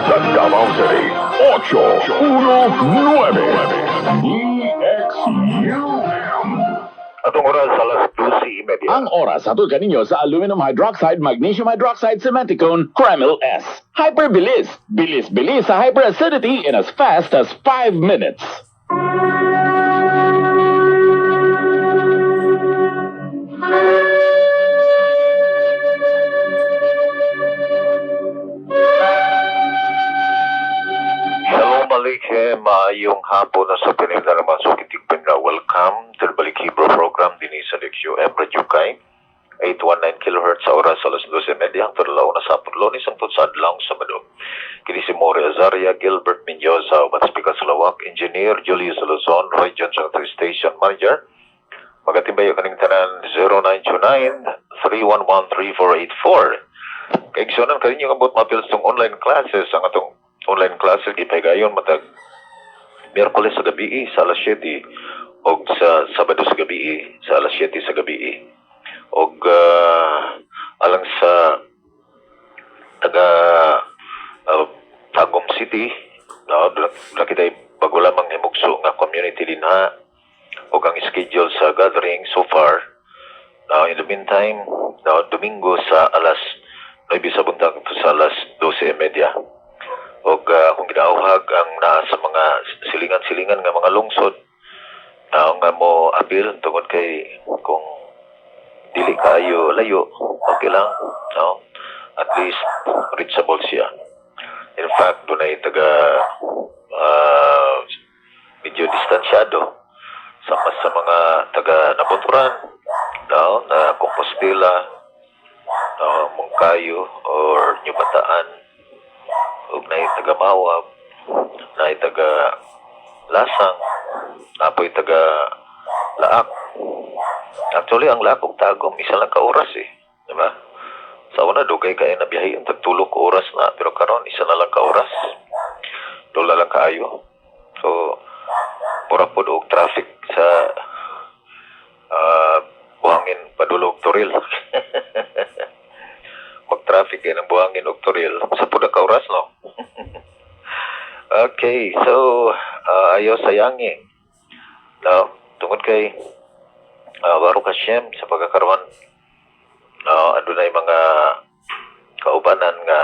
Sa Davao City, 819 EXUM. Atong oras alas 12:30. Ang oras hatod kaninyo sa aluminum hydroxide, magnesium hydroxide, cementicone, Kreml S. Hyperbilis. Bilis-bilis sa hyperacidity in as fast as 5 minutes. Shalom Aleichem, maayong hapon na sa pinagdaraman sa kitigpin na welcome to the Balik Hebrew program din sa DXUM Radio Kay 819 kHz sa oras alas 12:30 hangtod alauna na sa Pudlonis ang tutsad lang sa Madog. Kini si Mori Azaria, Gilbert Mendoza, ubat speaker sa Lawak, Engineer Julius Luzon, Region Secretary Station Manager. Magatibayo kaning tanan 0929-311-3484. Kaigsunan kaninyo kabot mapils tong online classes ang atong online classes gipahigayon matag Miyerkules sa gabi sa alas 7 o sa Sabado sa gabi sa alas 7 sa gabi o alang sa taga Tagum City na kita bago lamang himugso nga community din ha o ang schedule sa gathering so far in the meantime Domingo sa alas 9 sa buntag sa alas 12:30 o kung ginauhag ang naa sa mga silingan-silingan nga mga lungsod nga mo apil tungod kay kung dili kayo layo okay lang no at least reachable siya. In fact dunay taga medyo distansyado sa mga taga Nabunturan no na Compostela no Mungkayo or New Bataan ug nay taga Mawab, nay taga Lasang, napoy taga Laak. Actually, ang Laak ug Tagum isa lang ka oras di ba? Sa una dugay kay na biyahe tag 3 ka oras na, pero karon isa na lang ka oras. Dula lang kaayo. So, mura pod og traffic sa buhangin padulog Toril. Mag-traffic ng buhangin og Toril sa pud ka oras no. Okay, so ayo sayangi. No, tungod kay Baruch Hashem sa pagkakaroon adunay mga kaubanan nga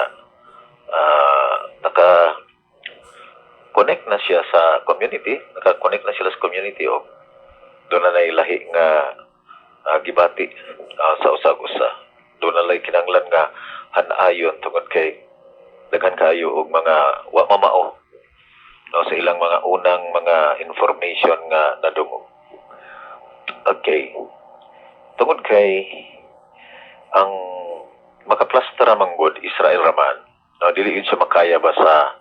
naka-connect na siya sa community, naka-connect na sila sa community o doon na nailahi nga gibati sa usag-usa. Doon na lay kinanglan nga hanayon tungod kay daghan kayo og mga wa mamao no sa ilang mga unang mga information nga nadungog. Okay. Tungod kay ang makaplaster man gud Israel raman no dili yun siya makaya ba sa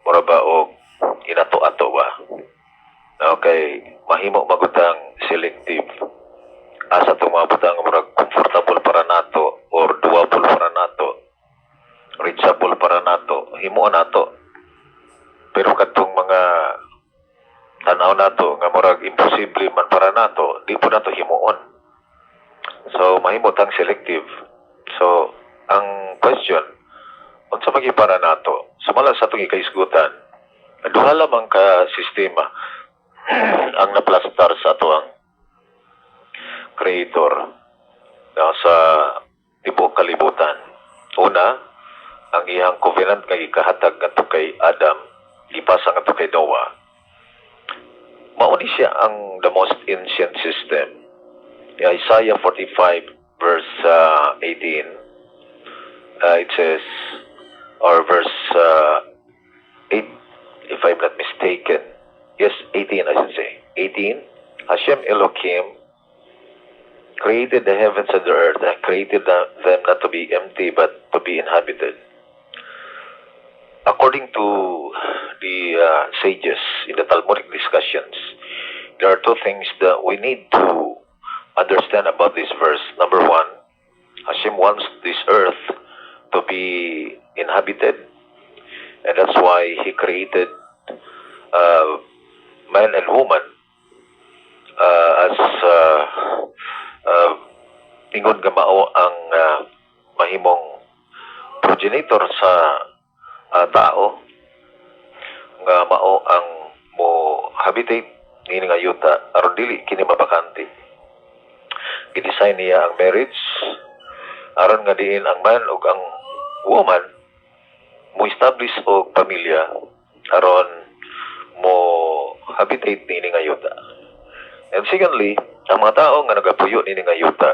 mura ba og inato-ato ba. Okay, mahimo magutang selective asa itong mga butang murag comfortable para nato or doable para nato reachable para nato himuon nato pero katong mga tanaw nato nga murag imposible man para nato di po nato himuon so mahimo tang selective. So ang question unsa magi para nato sumala sa atong ikaisgutan duha lamang ka sistema ang naplastar sa ato ang Creator sa tibuok kalibutan. Una, ang iyang covenant nga ikahatag ngadto kay Adam, ipasa ngadto kay Noah. Mauni siya ang the most ancient system. Isaiah 45 verse 18 it says or verse 8 if I'm not mistaken. Yes, 18 I should say. 18 Hashem Elohim created the heavens and the earth and created them not to be empty but to be inhabited. According to the sages in the Talmudic discussions, there are two things that we need to understand about this verse. Number one, Hashem wants this earth to be inhabited, and that's why He created man and woman as ingon nga mao ang mahimong progenitor sa tao nga mao ang mo habitate nini nga yuta aron dili kini mabakante. Gidesign niya ang marriage aron nga diin ang man ug ang woman mo establish og pamilya aron mo habitate nini nga yuta. And secondly, ang mga tao nga nagapuyo nini nga yuta,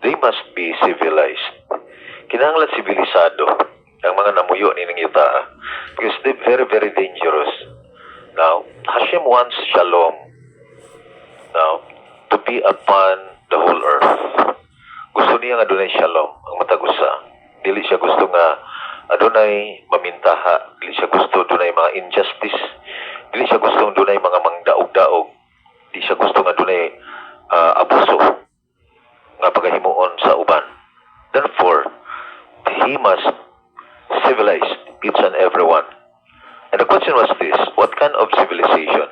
they must be civilized. Kinahanglan sibilisado ang mga namuyo nini nga yuta because they're very, very dangerous. Now, Hashem wants shalom. Now, to be upon the whole earth. Gusto niya nga adunay shalom, ang matagusa. Dili siya gusto nga adunay mamintaha. Dili siya gusto adunay mga injustice. Dili siya gusto adunay mga mangdaog-daog. Dili siya gusto nga adunay abuso nga pagahimuon sa uban. Therefore, he must civilize each and everyone. And the question was this: what kind of civilization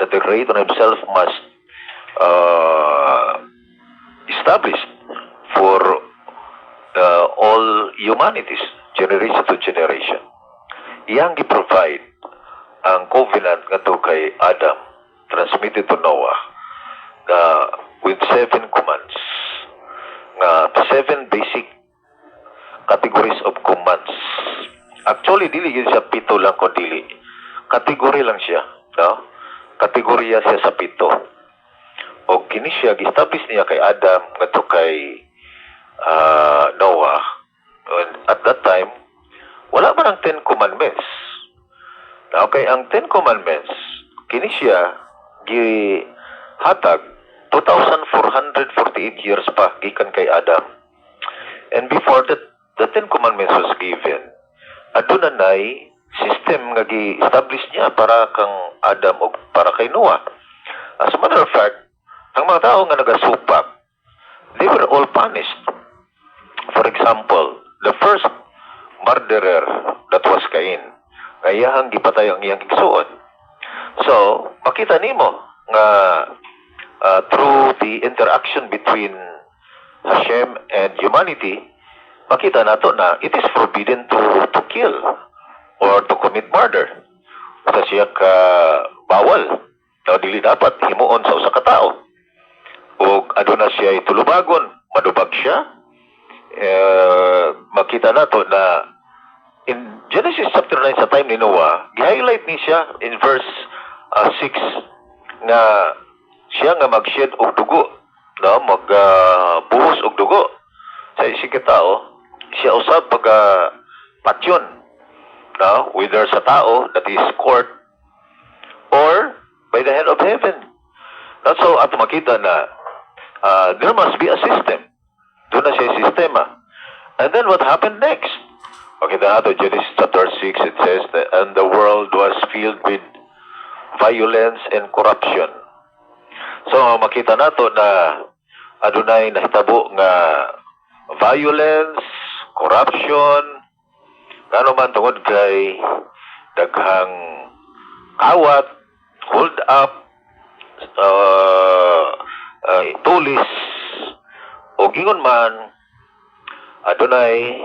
that the Creator Himself must establish for all humanities, generation to generation? Iyang gi-provide ang covenant ngadto kay Adam, transmitted to Noah, with 7 commands, nga 7 basic categories of commands. Actually, dili yun siya 7 lang kung dili. Kategory lang siya. No? Kategorya siya sa 7. O kini siya, establish niya kay Adam, ngadto kay Noah. And at that time, wala man ang 10 commandments. Okay, ang 10 commandments, kini siya gihatag 2,448 years pa gikan kay Adam. And before that, the 10 commandments was given, aduna nay system nga gi-establish niya para kang Adam o para kay Noah. As a matter of fact, ang mga tao nga nagasupak, they were all punished. For example, the first murderer that was Cain, nga iyahang gipatay ang iyang igsuon. So, makita nimo nga through the interaction between Hashem and humanity, makita nato na it is forbidden to kill or to commit murder. Sa siya ka bawal. O dili dapat himuon sa usa ka tawo. O aduna siya itulubagon, madubag siya. Makita nato na in Genesis chapter 9 sa time ni Noah, gi-highlight ni siya in verse 6 na siya nga mag-shed og dugo, no, magbuhos og dugo sa isig tao. Siya usab patyon, no, whether sa tao that is court or by the hand of heaven. That's so at makita na there must be a system. Doon na siya sistema. And then what happened next? Okay, nato Genesis chapter 6, it says that, and the world was filled with violence and corruption. So makita nato na adunay nahitabo nga violence, corruption, kano man tungod kay daghang kawat, hold up, tulis, o gingon man adunay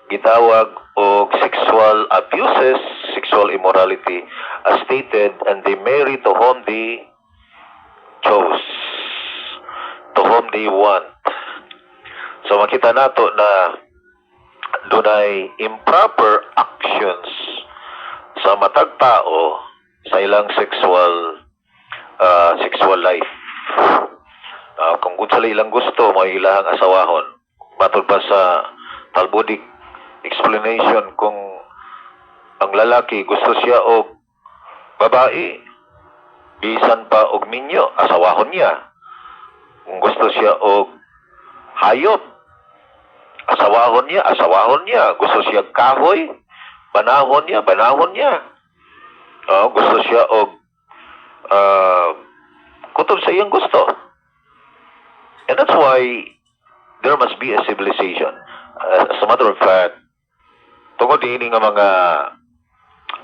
gitawag og sexual abuses, sexual immorality as stated, and they marry to whom they chose, to whom they want. So makita nato na dunay improper actions sa matag tao sa ilang sexual life. Kung sa ilang gusto mo ilang asawahon, matod pa sa Talmudic explanation, kung ang lalaki gusto siya og babae, bisan pa og minyo, asawahon niya. Kung gusto siya og hayop, asawahon niya. Gusto siya kahoy, banahon niya. Gusto siya og kutob sa iyang gusto. And that's why there must be a civilization. As a matter of fact, tungod ini nga mga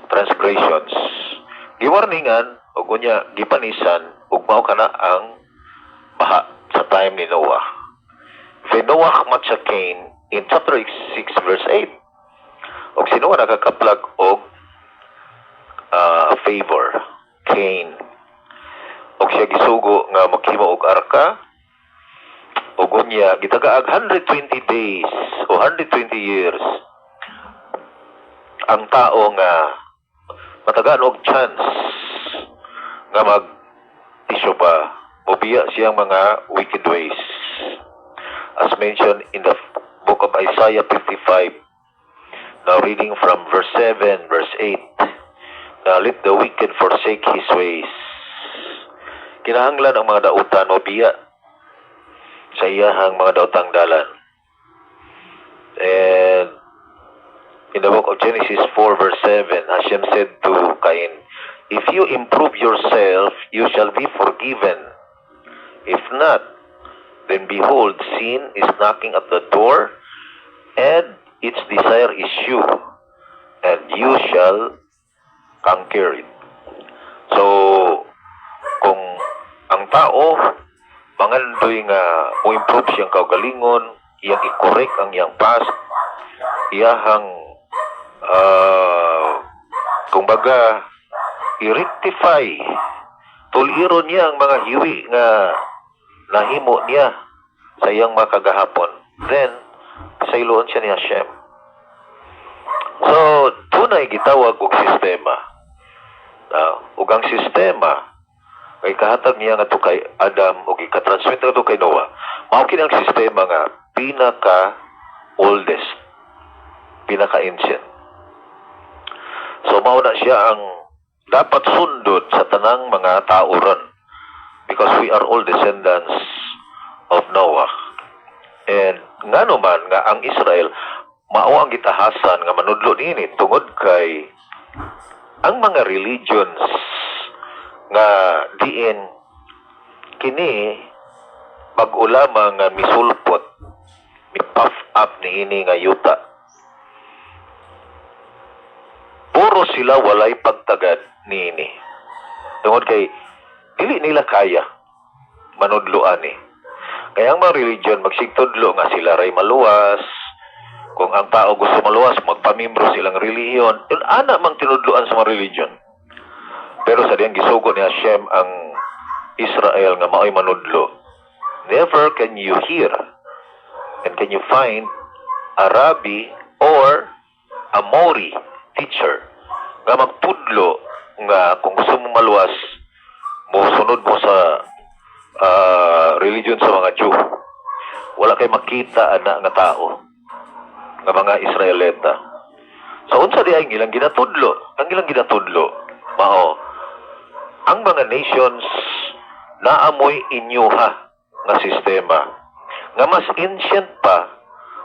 transgressions, giwarningan o gunya gipanisan ug mao kana ang baha sa time ni Noah. Noah matcha Cain in chapter 6 verse 8. Og si Noah Hawa nakakaplag og favor, Cain. Og siya gisugo nga maghimo og arka. Og unya gitagaag 120 days o 120 years ang tao nga matagaan og chance nga mag-isyo ba mobiya siyang mga wicked ways. As mentioned in the book of Isaiah 55, now reading from verse 7, verse 8, now let the wicked forsake his ways. Kinahanglan ang mga dautan mobiya sa iyahang mga daotang dalan. And in the book of Genesis 4 verse 7, Hashem said to Cain, if you improve yourself, you shall be forgiven. If not, then behold, sin is knocking at the door, and its desire is you, and you shall conquer it. So, kung ang tao, mangandoy nga mo-improve siyang kaugalingon, iyang i-correct ang iyang past, iyahang kumbaga i-rectify, tuliro niya ang mga hiwi nga nahimo niya sa iyang mga kagahapon, then sayloon siya ni Hashem. So, tunay gitawag og sistema. Ug ang sistema kay kahatag niya nga to kay Adam o ikatransmit nga to kay Noah. Mao kini ang sistema nga pinaka oldest, pinaka ancient. So mao na siya ang dapat sundot sa tanang mga tao ron, because we are all descendants of Noah. And ngano man nga ang Israel mao ang gitahasan nga manudlo niini tungod kay ang mga religions nga diin kini pag-ulama nga misulpot, mi-puff up niini nga yuta. Puro sila walay pagtagad niini. Tungod kay dili nila kaya manudloan ni. Kaya ang mga religion magsigtudlo nga sila ray maluwas. Kung ang tao gusto maluwas, magpamimbro silang relihiyon. Yun ana mang tinudloan sa mga religion. Pero sa diyang gisugo ni Hashem ang Israel nga mao'y manudlo, never can you hear and can you find a rabbi or a Mori teacher nga magtudlo nga kung gusto mo maluwas, mo sunod mo sa religion sa mga Jew. Wala kay makita ana nga tao nga mga Israelita. So unsa di ang ilang ginatudlo? Ang ilang ginatudlo mao ang mga nations naamoy inyuha nga sistema nga mas ancient pa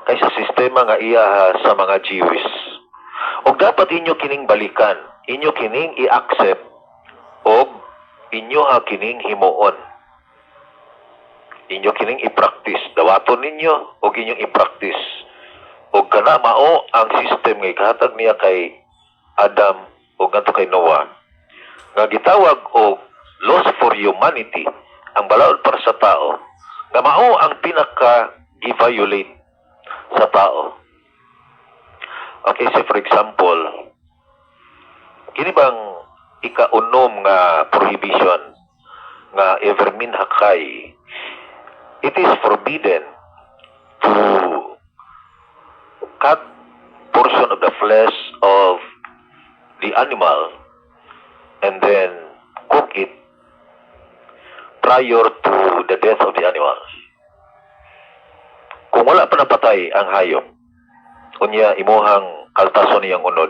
kaysa sistema nga iyaha sa mga Jewish. Og dapat inyo kining balikan, inyo kining i-accept og inyo kining himuon. Inyo kining i-practice, dawaton ninyo og inyong i-practice. Og kana mao ang system nga ikahatag niya kay Adam og ngadto kay Noah nga gitawag og laws for humanity, ang balaod para sa tao, nga mao ang pinaka i-violate sa tao. Okay, so for example, kini bang ikaunom nga prohibition nga evermin hakay, it is forbidden to cut portion of the flesh of the animal and then cook it prior to the death of the animal. Kung wala pa napatay ang hayop, unya imuhang kaltason niyang unod,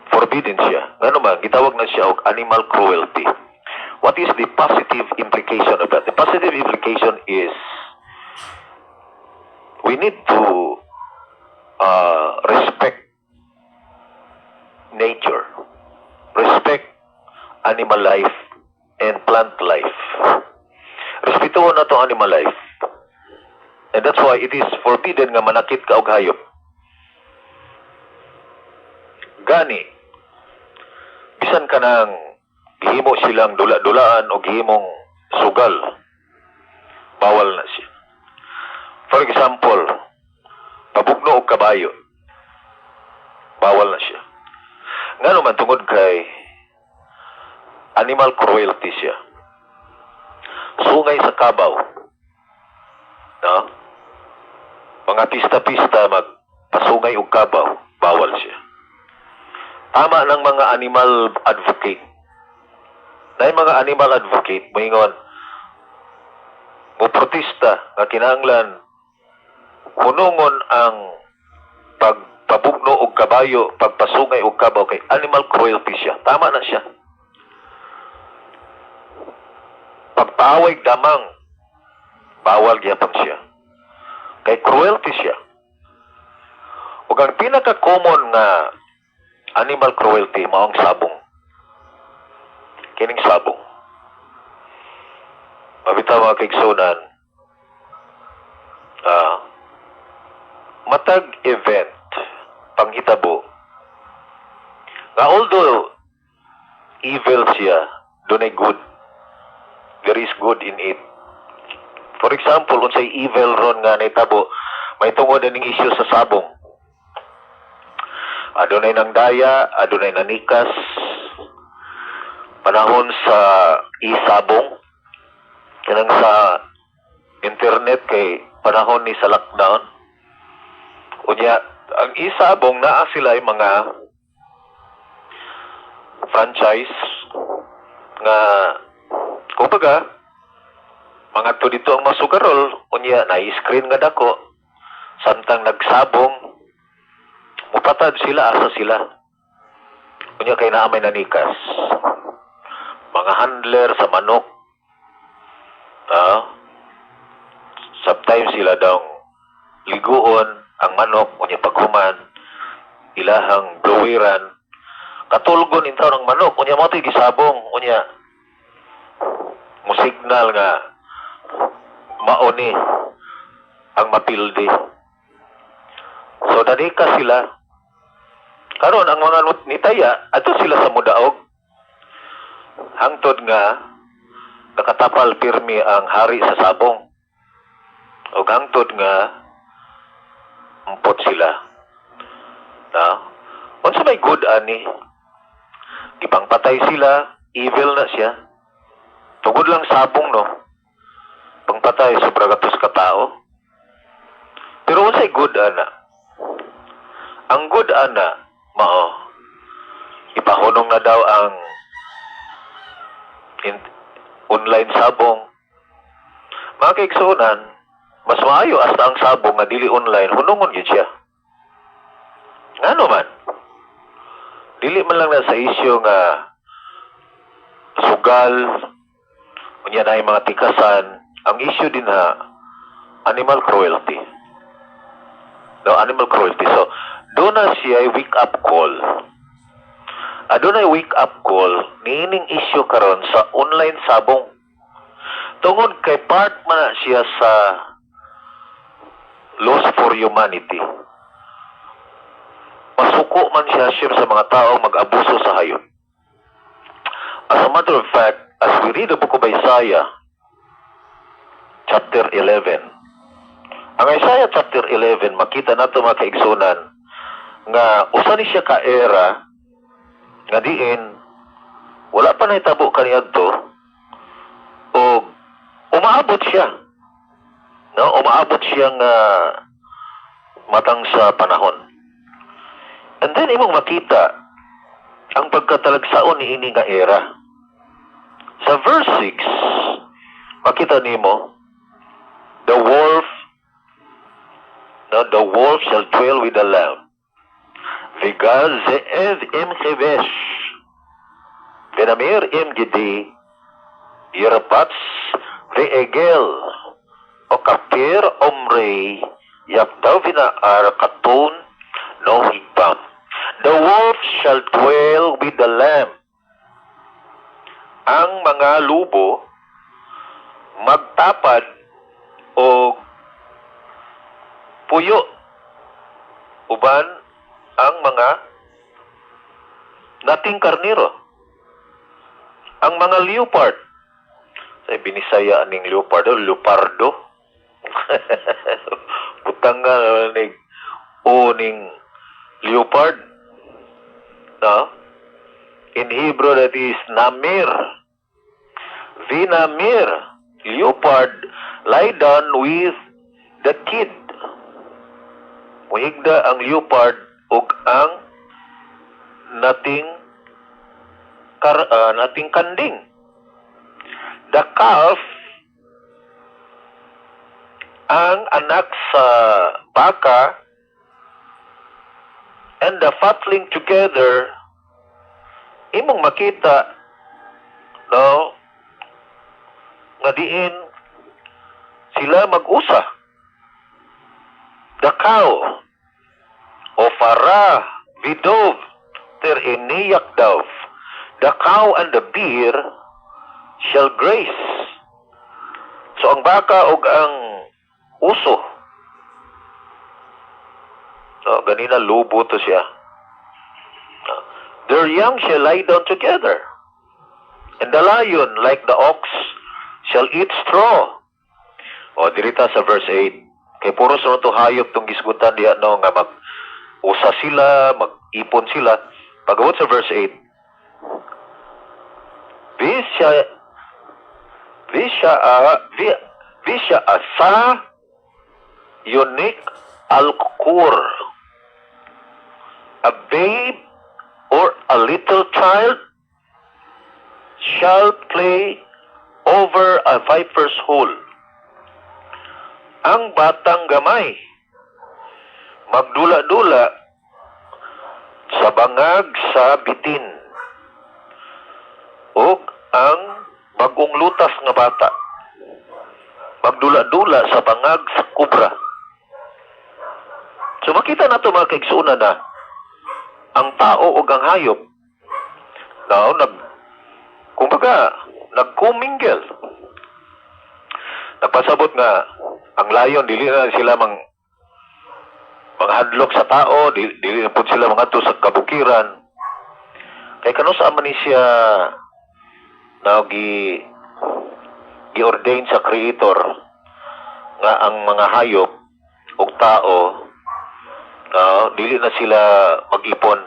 forbidden siya. Ngano man, gitawag na siya og animal cruelty. What is the positive implication of that? The positive implication is we need to respect nature, respect animal life and plant life. Respetuhon na to animal life. And that's why it is forbidden nga manakit ka og hayop. Gani, bisan ka nang gihimo silang dula-dulaan o gihimong sugal, bawal na siya. For example, pabugno og kabayo. Bawal na siya. Nga naman tungod kay animal cruelty siya. Sungay sa kabaw. No? Mga pista-pista magpasungay og kabaw, bawal siya. Tama ng mga animal advocate. Na mga animal advocate, moingon, muprotesta nga kinahanglan hunungon ang pagpabugno og kabayo, pagpasungay og kabaw kay animal cruelty siya. Tama na siya. Pagpaaway damang, bawal gyapon siya. Kay cruelty siya. Ug ang pinaka-common nga animal cruelty mao ang sabong. Kining sabong. Mabitaw mga kaigsunan, matag event, panghitabo, nga although evil siya, dunay good. There is good in it. For example, unsay evil ron nga naitabo, may tungod ning issue sa sabong. Adunay nang daya, adunay nanikas, panahon sa isabong, kanang sa internet kay panahon ni sa lockdown. Unya, ang isabong naa sila ay mga franchise nga kumbaga mga to dito ang masugarol, unya na screen nga dako, samtang nagsabong mupatad sila asa sila. Unya kay naa may nanikas. Mga handler sa manok. Sometimes sila daw liguon ang manok, unya paghuman, ilahang blowiran, katulgon intaw ng manok, unya mo ito'y gisabong, unya musignal nga maoni ang mapildi. So, nanika sila. Karon ang mga nitaya, ato sila sa mudaog. Hangtod nga, nakatapal pirmi ang hari sa sabong. O hangtod nga, umpot sila. Unsa may good ani? Ibang patay sila, evil na siya. Tugod lang sabong, no? Pangpatay, sobra gatos ka tao. Pero unsay good ana? Ang good ana, ipahunong na daw ang online sabong. Mga kaigsunan, mas maayo hasta ang sabong nga dili online, hunungon yun siya. Nga man, dili man lang na sa isyo nga sugal, unya na mga tikasan, ang issue din animal cruelty. No, animal cruelty. So, doon na siya wake up call. Doon na wake up call, niining issue karon sa online sabong. Tungod kay part man na siya sa loss for humanity. Masuko man siya sa mga tao mag-abuso sa hayop. As a matter of fact, as we read the book of Isaiah, chapter 11, ang Isaiah chapter 11, makita nato mga kaigsunan, nga usa ni siya ka-era, nga diin, wala pa na itabo kaniyadto, o umaabot siya. No? Umaabot siya nga matang sa panahon. And then imong makita ang pagkatalagsaon ni ini nga era. Sa verse 6, makita nimo, the wolf shall dwell with the lamb. Vigal ze'ev im chevesh. Venamir im gidi. Yerpats ve'egel. O kapir omrei. Yakdaw vinaar katun no higbam. The wolf shall dwell with the lamb. Ang mga lubo magtapad o puyo uban ang mga nating karniro. Ang mga leopard, sa binisaya ning leopardo, leopardo. Butang nga ning leopard, No? In Hebrew, that is namir. Vinamir. Leopard lie down with the kid. Muhigda ang leopard ug ang nating kanding. The calf ang anak sa baka and the fatling together, imong makita, no, nga diin sila mag-usa. The cow, o farah, vidov, ter iniyak daw. The cow and the bear shall graze. So ang baka ug ang uso, so ganina lubo to siya. Their young shall lie down together, and the lion, like the ox, shall eat straw. O dirita sa verse 8, kay puro sunod to hayop tong gisgutan diha, no, nga mag-usa sila, mag-ipon sila. Pagabot sa verse 8, Visha asa unique al-kur, a babe or a little child shall play over a viper's hole. Ang batang gamay magdula-dula sa bangag sa bitin, ug ang bagong lutas nga bata magdula-dula sa bangag sa kubra. So makita na ito mga kaigsuuna na ang tao o ang hayop na nagkumingle. Nagpasabot nga ang layon, dili na sila manghadlok sa tao, dili na po sila mangadto sa kabukiran. Kay kanusa man ni siya na gi-ordain sa Creator nga ang mga hayop o tao dili na sila mag-ipon.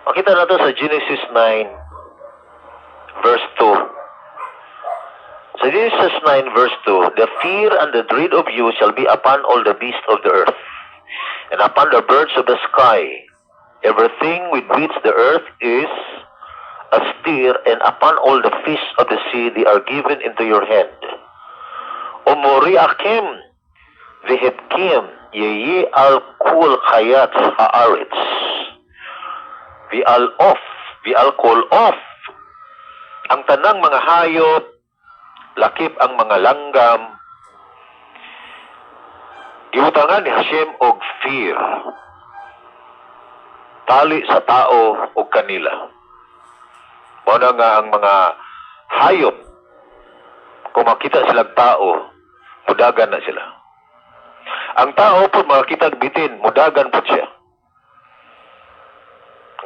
Makita natin sa Genesis 9 verse 2. Sa Genesis 9 verse 2, the fear and the dread of you shall be upon all the beasts of the earth, and upon the birds of the sky. Everything with which the earth is astir, and upon all the fish of the sea they are given into your hand. Umuri akim vihitkim yeyi al kul khayat haaretz. Vi al kul off. Ang tanang mga hayop, lakip ang mga langgam, giutangan ni Hashem og fear, tali sa tao o kanila. Muna nga ang mga hayop, kung makita silang tao, mudagan na sila. Ang tao po makita bitin, mudagan po siya.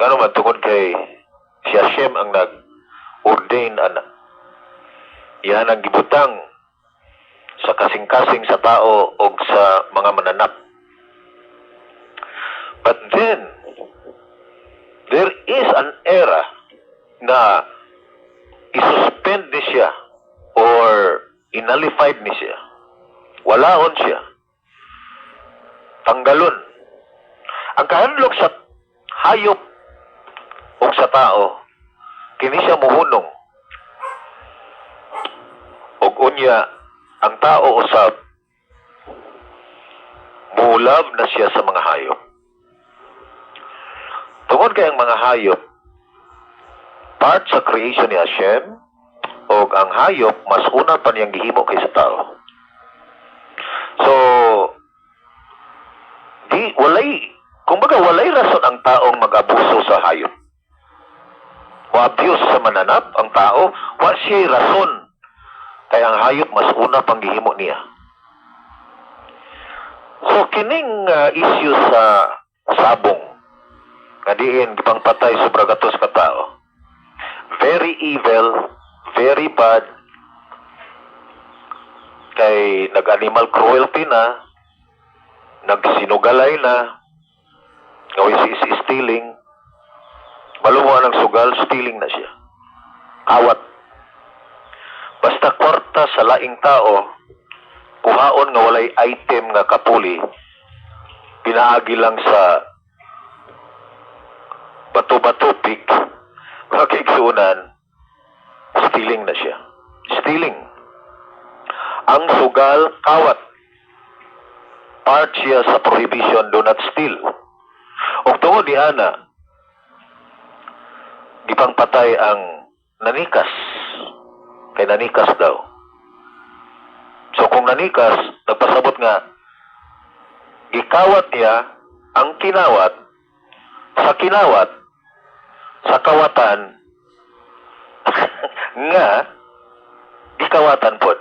Nga naman, tungkol kay si Hashem ang nag-ordain anak. Yan ang gibutang sa kasing-kasing sa tao o sa mga mananap. But then, there is an era na isuspend ni siya or inalified ni siya. Walaon siya. Tanggalon. Ang kahandlok sa hayop o sa tao, kini siya muhunong. Og unya, ang tao usab, mulab na siya sa mga hayop. Tungod kay ang mga hayop, part sa creation ni Hashem, og ang hayop, mas una pa niyang gihimo kaysa tao. So, walay rason ang taong mag-abuso sa hayop. Wa-abuse sa mananap ang tao, wa siya rason. Kaya ang hayop mas una pang gihimo niya. So, kining issue sa sabong, nga diin, gipangpatay sobra gatos ka tao. Very evil, very bad, kay nag-animal cruelty na, nagsinugalay na, which is stealing, Malumuan ang sugal, stealing na siya. Kawat. Basta kwarta sa laing tao, kuhaon nga walay item nga kapuli, pinaagi lang sa bato-bato pig, makiksunan, stealing na siya. Stealing. Ang sugal, kawat. Part siya sa prohibition, do not steal. O tungod di ana, gipangpatay ang nanikas. Kay nanikas daw. So kung nanikas, nagpasabot nga, gikawat niya ang kinawat, sa kawatan, nga, gikawatan po.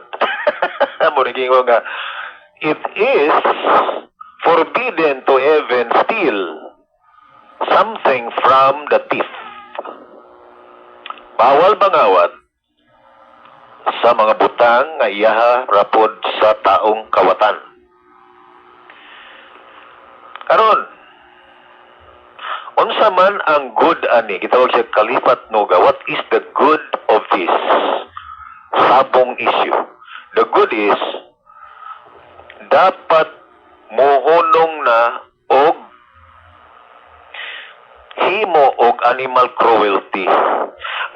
Muniging ko nga, it is forbidden to even steal something from the thief. Bawal bangawat sa mga butang nga iyaha rapod sa taong kawatan. Karon, unsa man ang good ani, gitawag siya kalipat nuga. What is the good of this sabong issue? The good is dapat mohunong na og himo og animal cruelty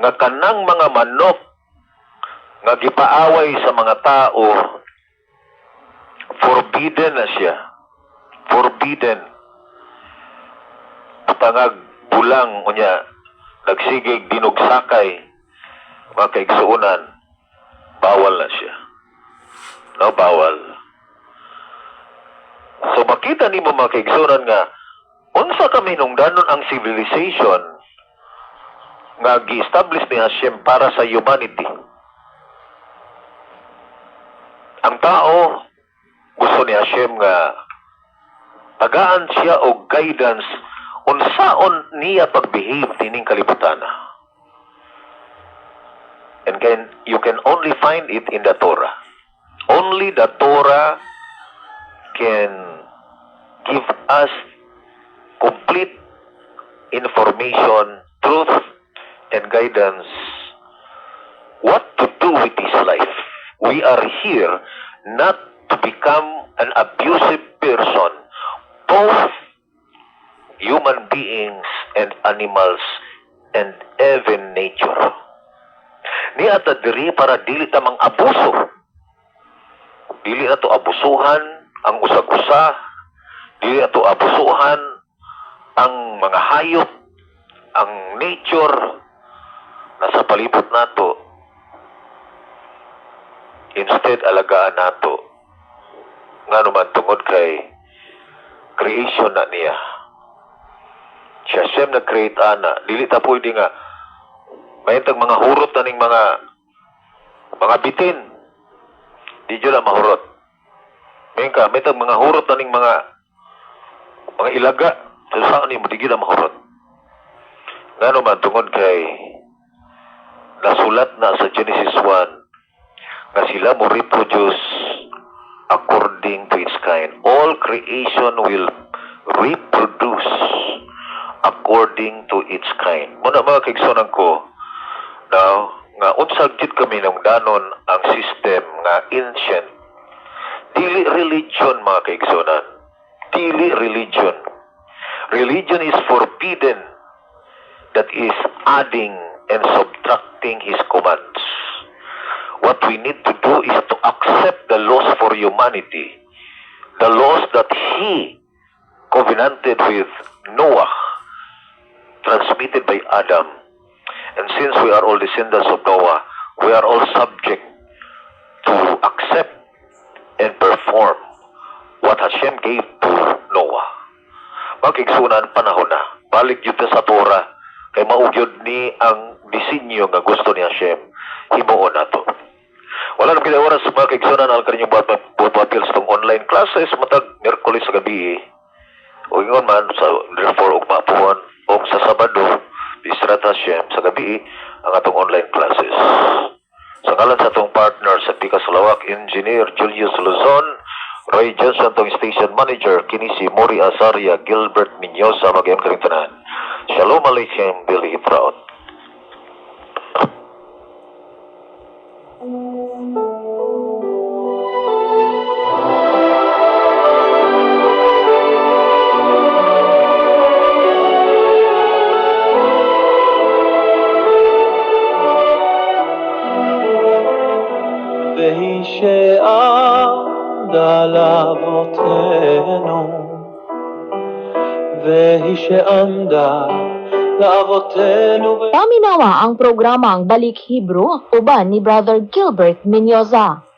nga kanang mga manok nga gipaaway sa mga tao, forbidden na siya. Forbidden. Tangag bulang unya nagsigig dinugsakay, mga kaigsuunan, bawal na siya. No, bawal. So makita nimo mga kaigsuunan nga unsa kami nung danon ang civilization nga gi-establish ni Hashem para sa humanity. Ang tao gusto ni Hashem nga tagaan siya og guidance unsaon niya pagbehave tining kalibutan. And you can only find it in the Torah. Only the Torah can give us complete information, truth, and guidance what to do with this life. We are here not to become an abusive person, both human beings and animals and even nature. Ni ata diri para dili ta mang abuso. Dili ato abusuhan ang usag-usa, dili ato abusuhan ang mga hayop, ang nature nasa palibot nato. Instead, alagaan nato nga naman tungod kay creation na niya. Siya siyem nag-create ana. Dili ta pwede nga mayintag mga hurot na ning mga bitin. Di dyo lang mahurot. Mayintag mga hurot na ning mga ilaga. So saan ni mo di gila mahurot. Nga naman tungod kay nasulat na sa Genesis 1 nga sila mo reproduce according to its kind. All creation will reproduce according to its kind. Muna mga kaigsunan ko, now, nga unsag jud kami nung danon ang system nga ancient. Dili religion mga kaigsunan. Dili religion. Religion is forbidden, that is adding and subtracting His commands. What we need to do is to accept the laws for humanity, the laws that He covenanted with Noah, transmitted by Adam. And since we are all descendants of Noah, we are all subject to accept and perform what Hashem gave to Noah. Magigsunan panahon na. Balik yun sa Torah, kay maugyod ni ang disenyo nga gusto ni Hashem. Himuon na to. Wala nang oras mga kaigsunan ang kanyang buwapil sa online classes matag Miyerkules sa gabi. O ingon man sa therefore og mapuan o sa Sabado Bisrat Hashem sa gabi ang atong online classes. Sa ngalan sa atong partner sa Pikas Lawak, Engineer Julius Luzon, Roy Johnson, tong station manager, kini si Mori Azaria, Gilbert Minyosa, mag-iyon karing tanan. Shalom Aleichem Billy Hitraot. והיא שעמדה לאבותינו, והיא שעמדה לאבותינו. Paminawa ang programang Balik Hebrew uban ni Brother Gilbert Minyoza.